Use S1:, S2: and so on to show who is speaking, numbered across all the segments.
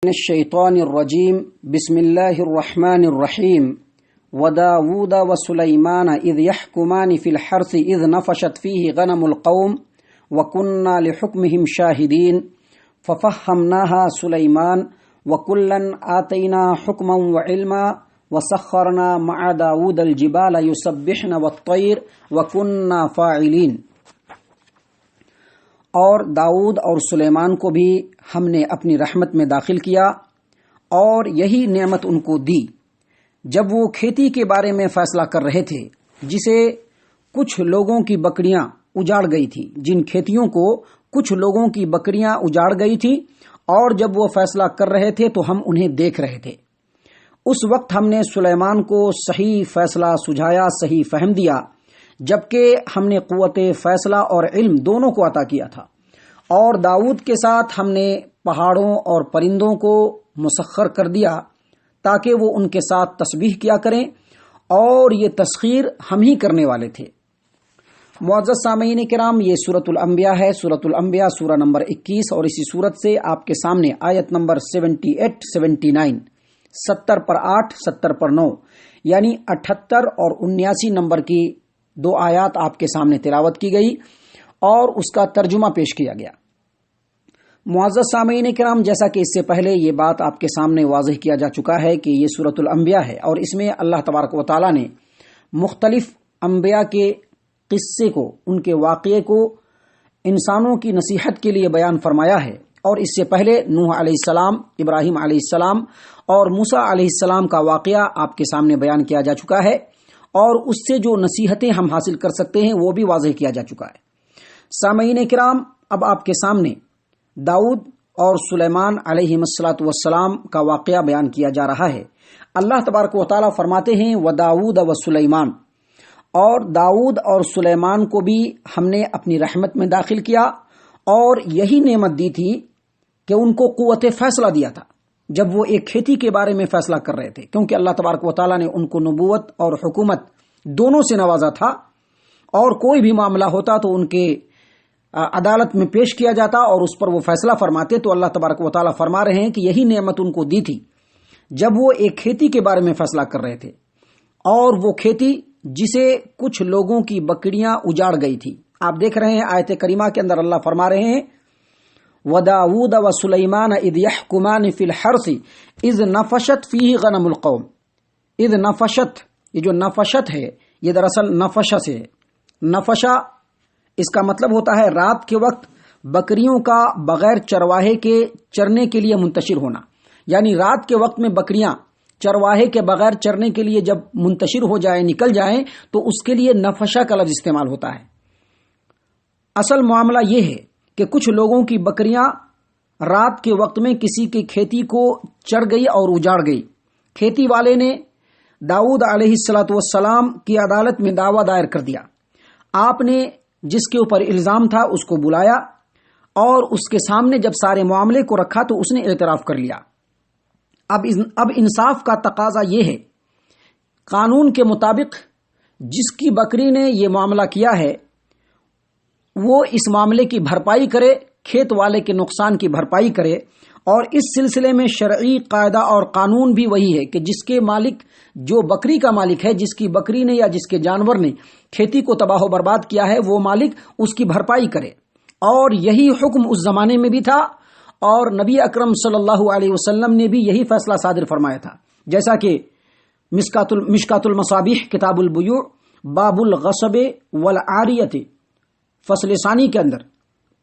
S1: من الشيطان الرجيم بسم الله الرحمن الرحيم وداود وسليمان إذ يحكمان في الحرث إذ نفشت فيه غنم القوم وكنا لحكمهم شاهدين ففهمناها سليمان وكلا آتينا حكما وعلما وسخرنا مع داود الجبال يسبحن والطير وكنا فاعلين۔ اور داؤد اور سلیمان کو بھی ہم نے اپنی رحمت میں داخل کیا اور یہی نعمت ان کو دی جب وہ کھیتی کے بارے میں فیصلہ کر رہے تھے جسے کچھ لوگوں کی بکریاں اجاڑ گئی تھی، جن کھیتیوں کو کچھ لوگوں کی بکریاں اجاڑ گئی تھی، اور جب وہ فیصلہ کر رہے تھے تو ہم انہیں دیکھ رہے تھے۔ اس وقت ہم نے سلیمان کو صحیح فیصلہ سجھایا، صحیح فہم دیا، جبکہ ہم نے قوت فیصلہ اور علم دونوں کو عطا کیا تھا۔ اور داؤد کے ساتھ ہم نے پہاڑوں اور پرندوں کو مسخر کر دیا تاکہ وہ ان کے ساتھ تسبیح کیا کریں، اور یہ تسخیر ہم ہی کرنے والے تھے۔ معزز سامعین کرام، یہ سورۃ الانبیاء ہے، سورۃ الانبیاء سورہ نمبر 21، اور اسی سورت سے آپ کے سامنے آیت نمبر 78 79 70 پر 8 70 پر 9 یعنی 78 اور 79 نمبر کی دو آیات آپ کے سامنے تلاوت کی گئی اور اس کا ترجمہ پیش کیا گیا۔ معزز سامعین کرام، جیسا کہ اس سے پہلے یہ بات آپ کے سامنے واضح کیا جا چکا ہے کہ یہ سورۃ الانبیاء ہے، اور اس میں اللہ تبارک و تعالی نے مختلف انبیاء کے قصے کو، ان کے واقعے کو انسانوں کی نصیحت کے لیے بیان فرمایا ہے۔ اور اس سے پہلے نوح علیہ السلام، ابراہیم علیہ السلام اور موسیٰ علیہ السلام کا واقعہ آپ کے سامنے بیان کیا جا چکا ہے، اور اس سے جو نصیحتیں ہم حاصل کر سکتے ہیں وہ بھی واضح کیا جا چکا ہے۔ سامعین کرام، اب آپ کے سامنے داؤد اور سلیمان علیہ الصلاۃ والسلام کا واقعہ بیان کیا جا رہا ہے۔ اللہ تبارک و تعالیٰ فرماتے ہیں وَدَاوُودَ وَسُلَيْمَانَ، اور داؤد اور سلیمان کو بھی ہم نے اپنی رحمت میں داخل کیا، اور یہی نعمت دی تھی کہ ان کو قوت فیصلہ دیا تھا جب وہ ایک کھیتی کے بارے میں فیصلہ کر رہے تھے، کیونکہ اللہ تبارک و تعالیٰ نے ان کو نبوت اور حکومت دونوں سے نوازا تھا، اور کوئی بھی معاملہ ہوتا تو ان کے عدالت میں پیش کیا جاتا اور اس پر وہ فیصلہ فرماتے۔ تو اللہ تبارک و تعالیٰ فرما رہے ہیں کہ یہی نعمت ان کو دی تھی جب وہ ایک کھیتی کے بارے میں فیصلہ کر رہے تھے، اور وہ کھیتی جسے کچھ لوگوں کی بکریاں اجاڑ گئی تھی۔ آپ دیکھ رہے ہیں آیت کریمہ کے اندر اللہ فرما رہے ہیں وَدَاوُودَ وَسُلَيْمَانَ إِذْ يَحْكُمَانِ فِي الْحَرْثِ إِذْ نَفَشَتْ فِيهِ غَنَمُ الْقَوْمِ۔ اذ نفشت، یہ جو نفشت ہے یہ دراصل نفشہ سے ہے۔ نفشہ اس کا مطلب ہوتا ہے رات کے وقت بکریوں کا بغیر چرواہے کے چرنے کے لیے منتشر ہونا، یعنی رات کے وقت میں بکریاں چرواہے کے بغیر چرنے کے لیے جب منتشر ہو جائیں، نکل جائیں، تو اس کے لیے نفشہ کا لفظ استعمال ہوتا ہے۔ اصل معاملہ یہ ہے کہ کچھ لوگوں کی بکریاں رات کے وقت میں کسی کی کھیتی کو چر گئی اور اجاڑ گئی۔ کھیتی والے نے داؤد علیہ الصلاۃ والسلام کی عدالت میں دعویٰ دائر کر دیا۔ آپ نے جس کے اوپر الزام تھا اس کو بلایا، اور اس کے سامنے جب سارے معاملے کو رکھا تو اس نے اعتراف کر لیا۔ اب انصاف کا تقاضا یہ ہے، قانون کے مطابق جس کی بکری نے یہ معاملہ کیا ہے وہ اس معاملے کی بھرپائی کرے، کھیت والے کے نقصان کی بھرپائی کرے، اور اس سلسلے میں شرعی قاعدہ اور قانون بھی وہی ہے کہ جس کے مالک، جو بکری کا مالک ہے، جس کی بکری نے یا جس کے جانور نے کھیتی کو تباہ و برباد کیا ہے، وہ مالک اس کی بھرپائی کرے۔ اور یہی حکم اس زمانے میں بھی تھا، اور نبی اکرم صلی اللہ علیہ وسلم نے بھی یہی فیصلہ صادر فرمایا تھا، جیسا کہ مشکات المصابیح کتاب البیوع باب الغصب والعاریت فصل ثانی کے اندر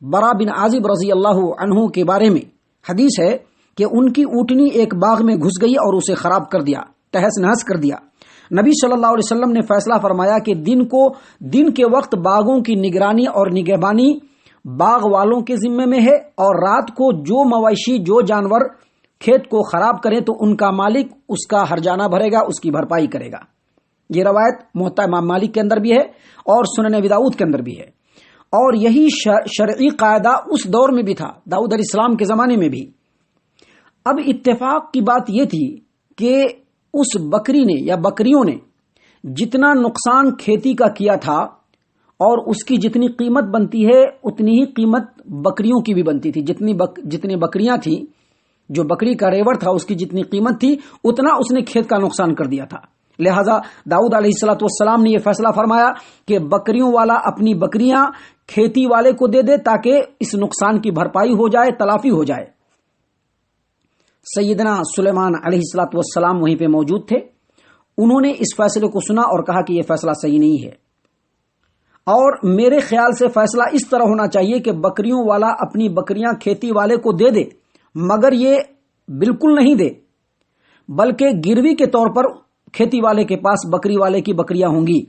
S1: برا بن عازب رضی اللہ عنہ کے بارے میں حدیث ہے کہ ان کی اونٹنی ایک باغ میں گھس گئی اور اسے خراب کر دیا، تہس نہس کر دیا۔ نبی صلی اللہ علیہ وسلم نے فیصلہ فرمایا کہ دن کے وقت باغوں کی نگرانی اور نگہبانی باغ والوں کے ذمے میں ہے، اور رات کو جو مویشی، جو جانور کھیت کو خراب کریں تو ان کا مالک اس کا ہرجانہ بھرے گا، اس کی بھرپائی کرے گا۔ یہ روایت موطا امام مالک کے اندر بھی ہے اور سنن ابی داؤد کے اندر بھی ہے، اور یہی شرعی قاعدہ اس دور میں بھی تھا، داؤد علیہ السلام کے زمانے میں بھی۔ اب اتفاق کی بات یہ تھی کہ اس بکری نے یا بکریوں نے جتنا نقصان کھیتی کا کیا تھا، اور اس کی جتنی قیمت بنتی ہے اتنی ہی قیمت بکریوں کی بھی بنتی تھی۔ جتنی بکریاں تھیں جو بکری کا ریوڑ تھا اس کی جتنی قیمت تھی اتنا اس نے کھیت کا نقصان کر دیا تھا۔ لہذا داؤد علیہ الصلوۃ والسلام نے یہ فیصلہ فرمایا کہ بکریوں والا اپنی بکریاں کھیتی والے کو دے دے تاکہ اس نقصان کی بھرپائی ہو جائے، تلافی ہو جائے۔ سیدنا سلیمان علیہ الصلوۃ والسلام وہیں پہ موجود تھے، انہوں نے اس فیصلے کو سنا اور کہا کہ یہ فیصلہ صحیح نہیں ہے، اور میرے خیال سے فیصلہ اس طرح ہونا چاہیے کہ بکریوں والا اپنی بکریاں کھیتی والے کو دے دے، مگر یہ بالکل نہیں دے، بلکہ گروی کے طور پر کھیتی والے کے پاس بکری والے کی بکریاں ہوں گی،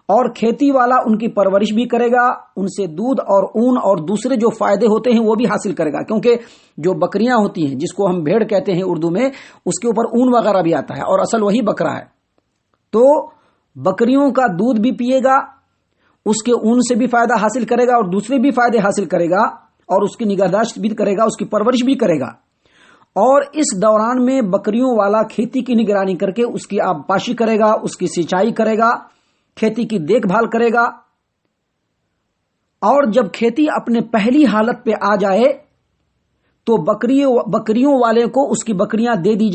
S1: اور کھیتی والا ان کی پرورش بھی کرے گا، ان سے دودھ اور اون اور دوسرے جو فائدے ہوتے ہیں وہ بھی حاصل کرے گا، کیونکہ جو بکریاں ہوتی ہیں جس کو ہم بھیڑ کہتے ہیں اردو میں، اس کے اوپر اون وغیرہ بھی آتا ہے اور اصل وہی بکرا ہے۔ تو بکریوں کا دودھ بھی پیے گا، اس کے اون سے بھی فائدہ حاصل کرے گا اور دوسرے بھی فائدے حاصل کرے گا، اور اس کی نگہداشت بھی کرے گا، اس کی پرورش بھی کرے گا، اور اس دوران میں بکریوں والا کھیتی کی نگرانی کر کے اس کی آب پاشی کرے گا، اس کی سینچائی کرے گا، کھیتی کی دیکھ بھال کرے گا، اور جب کھیتی اپنے پہلی حالت پہ آ جائے تو بکریوں والے کو اس کی بکریاں دے دی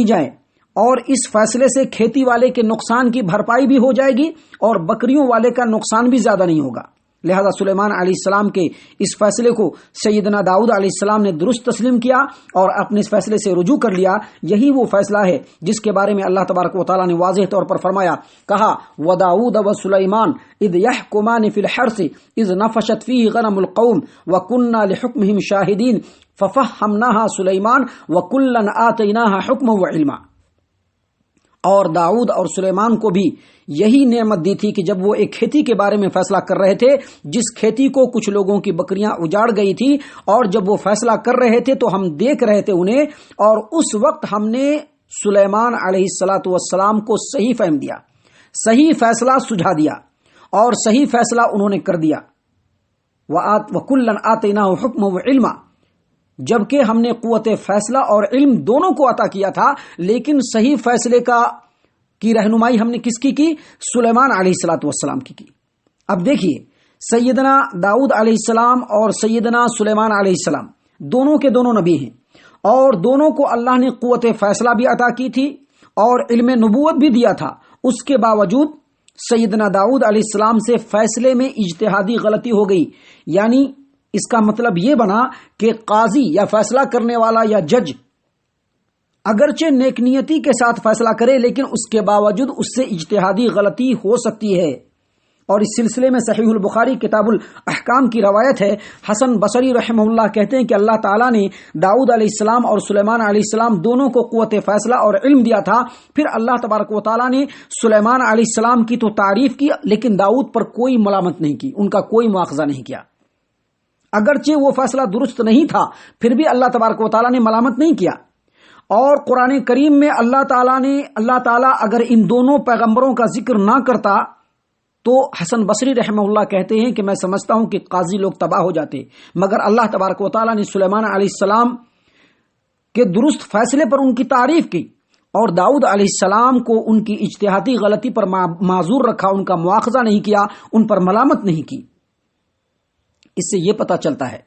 S1: جائیں، اور اس فیصلے سے کھیتی والے کے نقصان کی بھرپائی بھی ہو جائے گی اور بکریوں والے کا نقصان بھی زیادہ نہیں ہوگا۔ لہذا سلیمان علیہ السلام کے اس فیصلے کو سیدنا داؤد علیہ السلام نے درست تسلیم کیا اور اپنے اس فیصلے سے رجوع کر لیا۔ یہی وہ فیصلہ ہے جس کے بارے میں اللہ تبارک و تعالیٰ نے واضح طور پر فرمایا، کہا وَدَاوُودَ وَسُلَيْمَانَ إِذْ يَحْكُمَانِ فِي الْحَرْثِ إِذْ نَفَشَتْ فِيهِ غَنَمُ الْقَوْمِ وَكُنَّا لِحُكْمِهِمْ شَاهِدِينَ فَفَهَّمْنَاهَا سُلَيْمَانَ وَكُلًّا آتَيْنَاهَا حُكْمًا وَعِلْمًا۔ اور داؤد اور سلیمان کو بھی یہی نعمت دی تھی کہ جب وہ ایک کھیتی کے بارے میں فیصلہ کر رہے تھے، جس کھیتی کو کچھ لوگوں کی بکریاں اجاڑ گئی تھی، اور جب وہ فیصلہ کر رہے تھے تو ہم دیکھ رہے تھے انہیں، اور اس وقت ہم نے سلیمان علیہ الصلاۃ والسلام کو صحیح فہم دیا، صحیح فیصلہ سجھا دیا، اور صحیح فیصلہ انہوں نے کر دیا۔ وَكُلًّا آتَيْنَاهُ حُكْمًا وَعِلْمًا، جبکہ ہم نے قوت فیصلہ اور علم دونوں کو عطا کیا تھا، لیکن صحیح فیصلے کی رہنمائی ہم نے کس کی سلیمان علیہ الصلوۃ والسلام کی۔ اب دیکھیے، سیدنا داؤد علیہ السلام اور سیدنا سلیمان علیہ السلام دونوں کے دونوں نبی ہیں، اور دونوں کو اللہ نے قوت فیصلہ بھی عطا کی تھی اور علم نبوت بھی دیا تھا۔ اس کے باوجود سیدنا داؤد علیہ السلام سے فیصلے میں اجتہادی غلطی ہو گئی، یعنی اس کا مطلب یہ بنا کہ قاضی یا فیصلہ کرنے والا یا جج اگرچہ نیک نیتی کے ساتھ فیصلہ کرے، لیکن اس کے باوجود اس سے اجتہادی غلطی ہو سکتی ہے۔ اور اس سلسلے میں صحیح البخاری کتاب الاحکام کی روایت ہے، حسن بصری رحمہ اللہ کہتے ہیں کہ اللہ تعالیٰ نے داؤد علیہ السلام اور سلیمان علیہ السلام دونوں کو قوت فیصلہ اور علم دیا تھا، پھر اللہ تبارک و تعالیٰ نے سلیمان علیہ السلام کی تو تعریف کی، لیکن داؤد پر کوئی ملامت نہیں کی، ان کا کوئی مواخذہ نہیں کیا۔ اگرچہ وہ فیصلہ درست نہیں تھا، پھر بھی اللہ تبارک و تعالیٰ نے ملامت نہیں کیا۔ اور قرآن کریم میں اللہ تعالیٰ اگر ان دونوں پیغمبروں کا ذکر نہ کرتا تو حسن بصری رحمہ اللہ کہتے ہیں کہ میں سمجھتا ہوں کہ قاضی لوگ تباہ ہو جاتے، مگر اللہ تبارک و تعالیٰ نے سلیمان علیہ السلام کے درست فیصلے پر ان کی تعریف کی، اور داؤد علیہ السلام کو ان کی اجتہادی غلطی پر معذور رکھا، ان کا مواخذہ نہیں کیا، ان پر ملامت نہیں کی۔ اس سے یہ پتہ چلتا ہے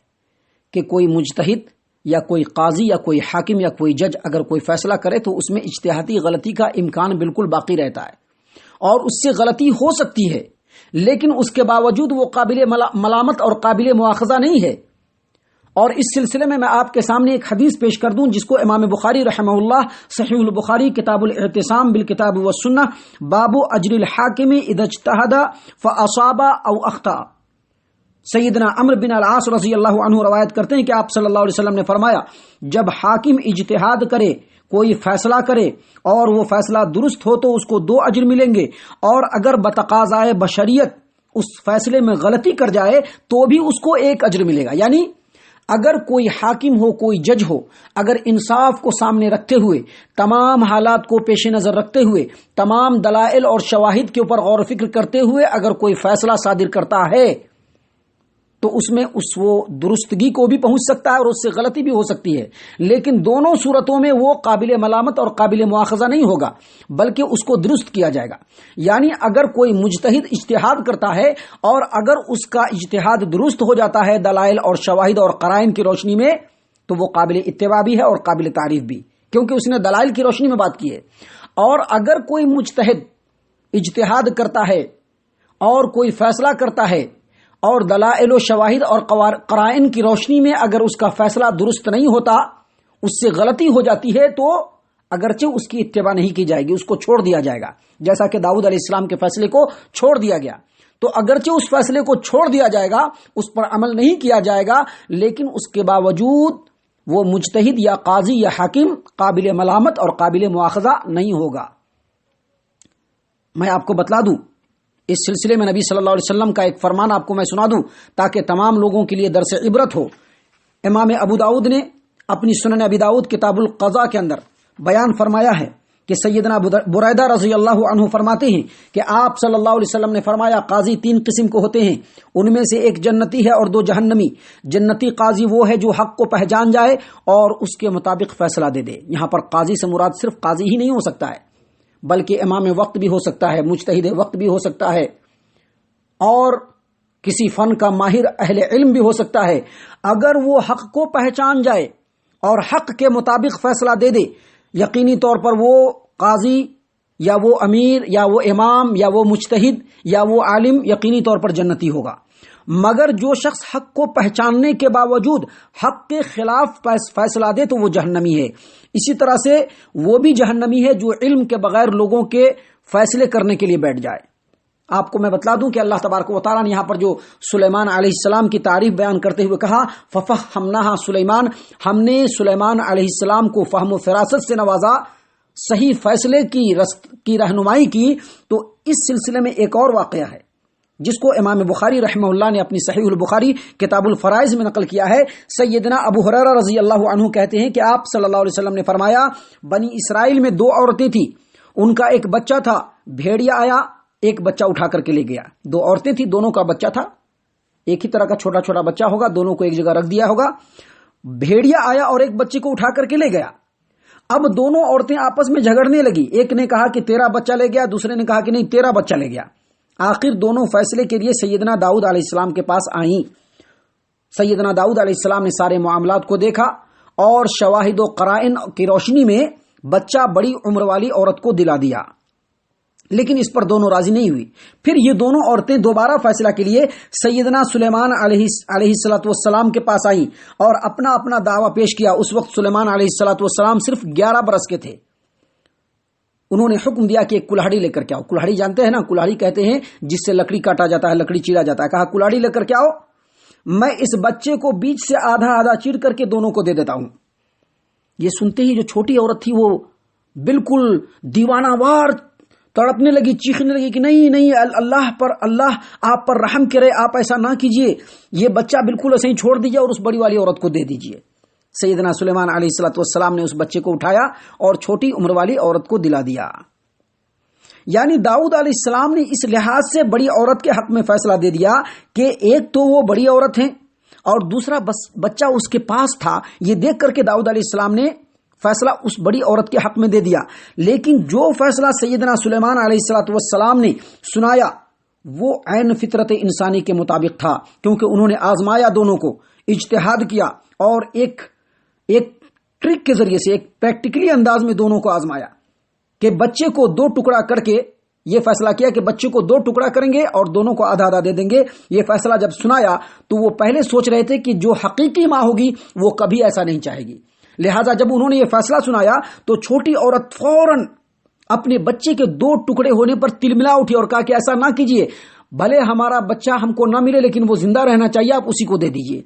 S1: کہ کوئی مجتہد یا کوئی قاضی یا کوئی حاکم یا کوئی جج اگر کوئی فیصلہ کرے تو اس میں اجتہادی غلطی کا امکان بالکل باقی رہتا ہے، اور اس سے غلطی ہو سکتی ہے، لیکن اس کے باوجود وہ قابل ملامت اور قابل مواخذہ نہیں ہے۔ اور اس سلسلے میں آپ کے سامنے ایک حدیث پیش کر دوں جس کو امام بخاری رحمہ اللہ صحیح البخاری کتاب الاعتصام بالکتاب والسنہ باب اجر الحاکم اذا اجتہد فاصاب او اخطأ، سیدنا عمرو بن العاص رضی اللہ عنہ روایت کرتے ہیں کہ آپ صلی اللہ علیہ وسلم نے فرمایا، جب حاکم اجتہاد کرے، کوئی فیصلہ کرے اور وہ فیصلہ درست ہو تو اس کو 2 اجر ملیں گے، اور اگر بتقاضائے بشریت اس فیصلے میں غلطی کر جائے تو بھی اس کو 1 اجر ملے گا۔ یعنی اگر کوئی حاکم ہو، کوئی جج ہو، اگر انصاف کو سامنے رکھتے ہوئے، تمام حالات کو پیش نظر رکھتے ہوئے، تمام دلائل اور شواہد کے اوپر غور و فکر کرتے ہوئے اگر کوئی فیصلہ صادر کرتا ہے تو اس میں وہ درستگی کو بھی پہنچ سکتا ہے اور اس سے غلطی بھی ہو سکتی ہے، لیکن دونوں صورتوں میں وہ قابل ملامت اور قابل مواخذہ نہیں ہوگا، بلکہ اس کو درست کیا جائے گا۔ یعنی اگر کوئی مجتہد اجتہاد کرتا ہے اور اگر اس کا اجتہاد درست ہو جاتا ہے دلائل اور شواہد اور قرائن کی روشنی میں، تو وہ قابل اتباع بھی ہے اور قابل تعریف بھی، کیونکہ اس نے دلائل کی روشنی میں بات کی ہے۔ اور اگر کوئی مجتہد اجتہاد کرتا ہے اور کوئی فیصلہ کرتا ہے اور دلائل و شواہد اور قرائن کی روشنی میں اگر اس کا فیصلہ درست نہیں ہوتا، اس سے غلطی ہو جاتی ہے، تو اگرچہ اس کی اتباع نہیں کی جائے گی، اس کو چھوڑ دیا جائے گا، جیسا کہ داؤد علیہ السلام کے فیصلے کو چھوڑ دیا گیا۔ تو اگرچہ اس فیصلے کو چھوڑ دیا جائے گا، اس پر عمل نہیں کیا جائے گا، لیکن اس کے باوجود وہ مجتہد یا قاضی یا حاکم قابل ملامت اور قابل مواخذہ نہیں ہوگا۔ میں آپ کو بتلا دوں، اس سلسلے میں نبی صلی اللہ علیہ وسلم کا ایک فرمان آپ کو میں سنا دوں تاکہ تمام لوگوں کے لیے درس عبرت ہو۔ امام ابو داؤد نے اپنی سنن ابی داؤد کتاب القضاء کے اندر بیان فرمایا ہے کہ سیدنا بریدہ رضی اللہ عنہ فرماتے ہیں کہ آپ صلی اللہ علیہ وسلم نے فرمایا، قاضی 3 قسم کو ہوتے ہیں، ان میں سے ایک جنتی ہے اور 2 جہنمی۔ جنتی قاضی وہ ہے جو حق کو پہچان جائے اور اس کے مطابق فیصلہ دے دے۔ یہاں پر قاضی سے مراد صرف قاضی ہی نہیں ہو سکتا ہے، بلکہ امام وقت بھی ہو سکتا ہے، مجتہد وقت بھی ہو سکتا ہے، اور کسی فن کا ماہر اہل علم بھی ہو سکتا ہے۔ اگر وہ حق کو پہچان جائے اور حق کے مطابق فیصلہ دے دے، یقینی طور پر وہ قاضی یا وہ امیر یا وہ امام یا وہ مجتہد یا وہ عالم یقینی طور پر جنتی ہوگا۔ مگر جو شخص حق کو پہچاننے کے باوجود حق کے خلاف فیصلہ دے تو وہ جہنمی ہے۔ اسی طرح سے وہ بھی جہنمی ہے جو علم کے بغیر لوگوں کے فیصلے کرنے کے لیے بیٹھ جائے۔ آپ کو میں بتلا دوں کہ اللہ تبارک و تعالیٰ نے یہاں پر جو سلیمان علیہ السلام کی تعریف بیان کرتے ہوئے کہا، فَفَهَّمْنَاهَا سلیمان، ہم نے سلیمان علیہ السلام کو فہم و فراست سے نوازا، صحیح فیصلے کی رہنمائی کی۔ تو اس سلسلے میں ایک اور واقعہ ہے جس کو امام بخاری رحمہ اللہ نے اپنی صحیح البخاری کتاب الفرائض میں نقل کیا ہے۔ سیدنا ابو ہریرہ رضی اللہ عنہ کہتے ہیں کہ آپ صلی اللہ علیہ وسلم نے فرمایا، بنی اسرائیل میں 2 عورتیں تھیں، ان کا ایک بچہ تھا، بھیڑیا آیا ایک بچہ اٹھا کر کے لے گیا۔ 2 عورتیں تھیں، دونوں کا بچہ تھا، ایک ہی طرح کا چھوٹا چھوٹا بچہ ہوگا، دونوں کو ایک جگہ رکھ دیا ہوگا۔ بھیڑیا آیا اور ایک بچے کو اٹھا کر کے لے گیا۔ اب دونوں عورتیں آپس میں جھگڑنے لگی، ایک نے کہا کہ تیرا بچہ لے گیا، دوسرے نے کہا کہ نہیں تیرا بچہ لے گیا۔ آخر دونوں فیصلے کے لیے سیدنا داؤد علیہ السلام کے پاس آئیں۔ سیدنا داؤد علیہ السلام نے سارے معاملات کو دیکھا اور شواہد و قرائن کی روشنی میں بچہ بڑی عمر والی عورت کو دلا دیا، لیکن اس پر دونوں راضی نہیں ہوئی۔ پھر یہ دونوں عورتیں دوبارہ فیصلہ کے لیے سیدنا سلیمان علیہ السلام کے پاس آئیں اور اپنا اپنا دعویٰ پیش کیا۔ اس وقت سلیمان علیہ السلام صرف 11 برس کے تھے۔ انہوں نے حکم دیا کہ ایک کلہاڑی لے کر کے آؤ۔ کلہاڑی جانتے ہیں نا، کلہاڑی کہتے ہیں جس سے لکڑی کاٹا جاتا ہے، لکڑی چیرا جاتا ہے۔ کہا کلہاڑی لے کر کے آؤ، میں اس بچے کو بیچ سے آدھا آدھا چیر کر کے دونوں کو دے دیتا ہوں۔ یہ سنتے ہی جو چھوٹی عورت تھی وہ بالکل دیوانہ وار تڑپنے لگی، چیخنے لگی کہ نہیں نہیں، اللہ آپ پر رحم کرے، آپ ایسا نہ کیجئے، یہ بچہ بالکل ایسے ہی چھوڑ دیجئے اور اس بڑی والی عورت کو دے دیجئے۔ سیدنا سلیمان علیہ السلام نے اس بچے کو اٹھایا اور چھوٹی عمر والی عورت کو دلا دیا۔ یعنی داؤد علیہ السلام نے اس لحاظ سے بڑی عورت کے حق میں فیصلہ دے دیا کہ ایک تو وہ بڑی عورت ہیں اور دوسرا بچہ اس کے پاس تھا۔ یہ دیکھ کر کے داؤد علیہ السلام نے فیصلہ اس بڑی عورت کے حق میں دے دیا، لیکن جو فیصلہ سیدنا سلیمان علیہ السلام نے سنایا وہ عین فطرت انسانی کے مطابق تھا، کیونکہ انہوں نے آزمایا، دونوں کو اجتہاد کیا اور ایک ٹرک کے ذریعے سے، ایک پریکٹیکلی انداز میں دونوں کو آزمایا کہ بچے کو 2 ٹکڑا کر کے یہ فیصلہ کیا کہ بچے کو 2 ٹکڑا کریں گے اور دونوں کو آدھا آدھا دے دیں گے۔ یہ فیصلہ جب سنایا تو وہ پہلے سوچ رہے تھے کہ جو حقیقی ماں ہوگی وہ کبھی ایسا نہیں چاہے گی، لہٰذا جب انہوں نے یہ فیصلہ سنایا تو چھوٹی عورت فوراً اپنے بچے کے 2 ٹکڑے ہونے پر تلملا اٹھی اور کہا کہ ایسا نہ کیجیے، بھلے ہمارا بچہ ہم کو نہ ملے لیکن وہ زندہ رہنا چاہیے، آپ اسی کو دے دیجیے۔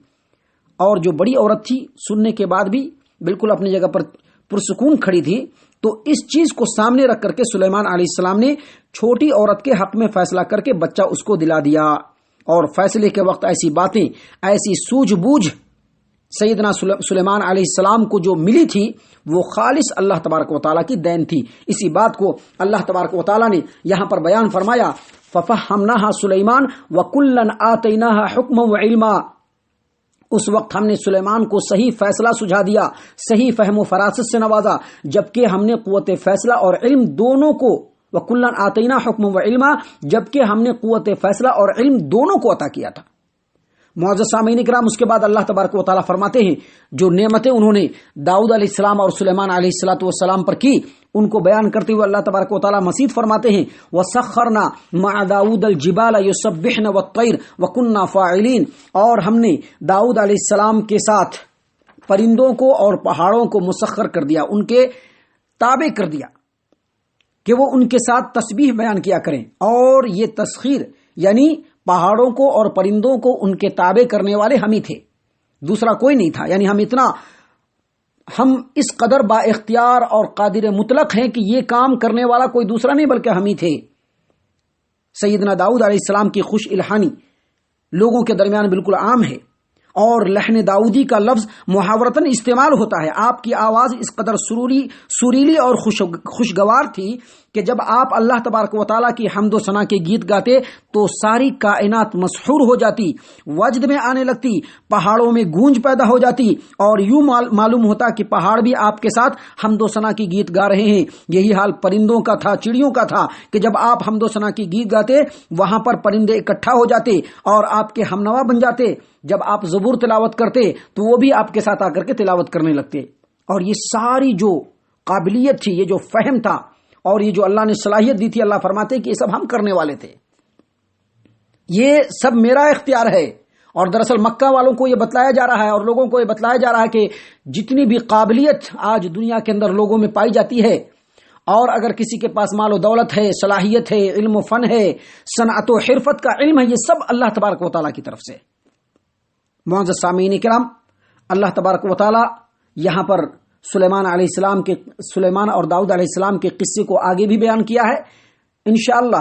S1: اور جو بڑی عورت تھی سننے کے بعد بھی بالکل اپنی جگہ پر پرسکون کھڑی تھی، تو اس چیز کو سامنے رکھ کر کے سلیمان علیہ السلام نے چھوٹی عورت کے حق میں فیصلہ کر کے بچہ اس کو دلا دیا۔ اور فیصلے کے وقت ایسی باتیں، ایسی سوجھ بوجھ سیدنا سلیمان علیہ السلام کو جو ملی تھی وہ خالص اللہ تبارک و تعالیٰ کی دین تھی۔ اسی بات کو اللہ تبارک و تعالیٰ نے یہاں پر بیان فرمایا، فَفَهَّمْنَاهَا سُلَيْمَانَ وَكُلًّا آتَيْنَاهَا حُكْمًا وَعِلْمًا۔ اس وقت ہم نے سلیمان کو صحیح فیصلہ سجھا دیا، صحیح فہم و فراست سے نوازا، جبکہ ہم نے قوت فیصلہ اور علم دونوں کو، وَكُلًّا آتَيْنَا حُكْمًا وَعِلْمًا، جبکہ ہم نے قوت فیصلہ اور علم دونوں کو عطا کیا تھا۔ معزز سامعین کرام، اس کے بعد اللہ تبارک و تعالیٰ فرماتے ہیں جو نعمتیں انہوں نے داؤد علیہ السلام اور سلیمان علیہ السلام پر کی، ان کو بیان کرتے ہوئے اللہ تبارک و تعالیٰ مزید فرماتے ہیں، وَسَخَّرْنَا مَعَ دَاوُودَ الْجِبَالَ يُسَبِّحْنَ وَالطَّيْرَ وَكُنَّا فَاعِلِينَ، اور ہم نے داؤد علیہ السلام کے ساتھ پرندوں کو اور پہاڑوں کو مسخر کر دیا، ان کے تابع کر دیا کہ وہ ان کے ساتھ تسبیح بیان کیا کریں۔ اور یہ تسخیر یعنی پہاڑوں کو اور پرندوں کو ان کے تابع کرنے والے ہم ہی تھے، دوسرا کوئی نہیں تھا۔ یعنی ہم اس قدر با اختیار اور قادر مطلق ہیں کہ یہ کام کرنے والا کوئی دوسرا نہیں بلکہ ہم ہی تھے۔ سیدنا داؤد علیہ السلام کی خوش الہانی لوگوں کے درمیان بالکل عام ہے، اور لحن داؤدی کا لفظ محاورتاً استعمال ہوتا ہے۔ آپ کی آواز اس قدر سریلی اور خوشگوار تھی کہ جب آپ اللہ تبارک و تعالیٰ کی حمد و ثنا کے گیت گاتے تو ساری کائنات مسحور ہو جاتی، وجد میں آنے لگتی، پہاڑوں میں گونج پیدا ہو جاتی، اور یوں معلوم ہوتا کہ پہاڑ بھی آپ کے ساتھ حمد و ثنا کی گیت گا رہے ہیں۔ یہی حال پرندوں کا تھا، چڑیوں کا تھا کہ جب آپ حمد و ثنا کی گیت گاتے وہاں پر پرندے اکٹھا ہو جاتے اور آپ کے ہمنوا بن جاتے۔ جب آپ زبور تلاوت کرتے تو وہ بھی آپ کے ساتھ آ کر کے تلاوت کرنے لگتے۔ اور یہ ساری جو قابلیت تھی، یہ جو فہم تھا، اور یہ جو اللہ نے صلاحیت دی تھی، اللہ فرماتے کہ یہ سب ہم کرنے والے تھے، یہ سب میرا اختیار ہے۔ اور دراصل مکہ والوں کو یہ بتلایا جا رہا ہے اور لوگوں کو یہ بتلایا جا رہا ہے کہ جتنی بھی قابلیت آج دنیا کے اندر لوگوں میں پائی جاتی ہے، اور اگر کسی کے پاس مال و دولت ہے، صلاحیت ہے، علم و فن ہے، صنعت و حرفت کا علم ہے، یہ سب اللہ تبارک و تعالیٰ کی طرف سے۔ معزز سامعین کرام، اللہ تبارک و تعالیٰ یہاں پر سلیمان اور داؤد علیہ السلام کے قصے کو آگے بھی بیان کیا ہے۔ انشاءاللہ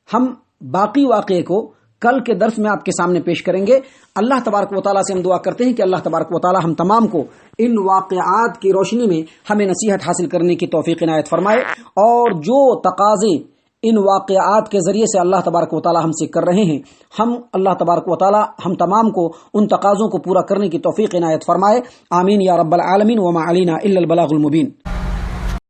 S1: ہم باقی واقعے کو کل کے درس میں آپ کے سامنے پیش کریں گے۔ اللہ تبارک و تعالیٰ سے ہم دعا کرتے ہیں کہ اللہ تبارک و تعالیٰ ہم تمام کو ان واقعات کی روشنی میں ہمیں نصیحت حاصل کرنے کی توفیق عنایت فرمائے، اور جو تقاضے ان واقعات کے ذریعے سے اللہ تبارک و تعالیٰ ہم سے کر رہے ہیں، ہم اللہ تبارک و تعالیٰ ہم تمام کو ان تقاضوں کو پورا کرنے کی توفیق عنایت فرمائے۔ آمین یا رب العالمین، وما علینا الا البلاغ المبین۔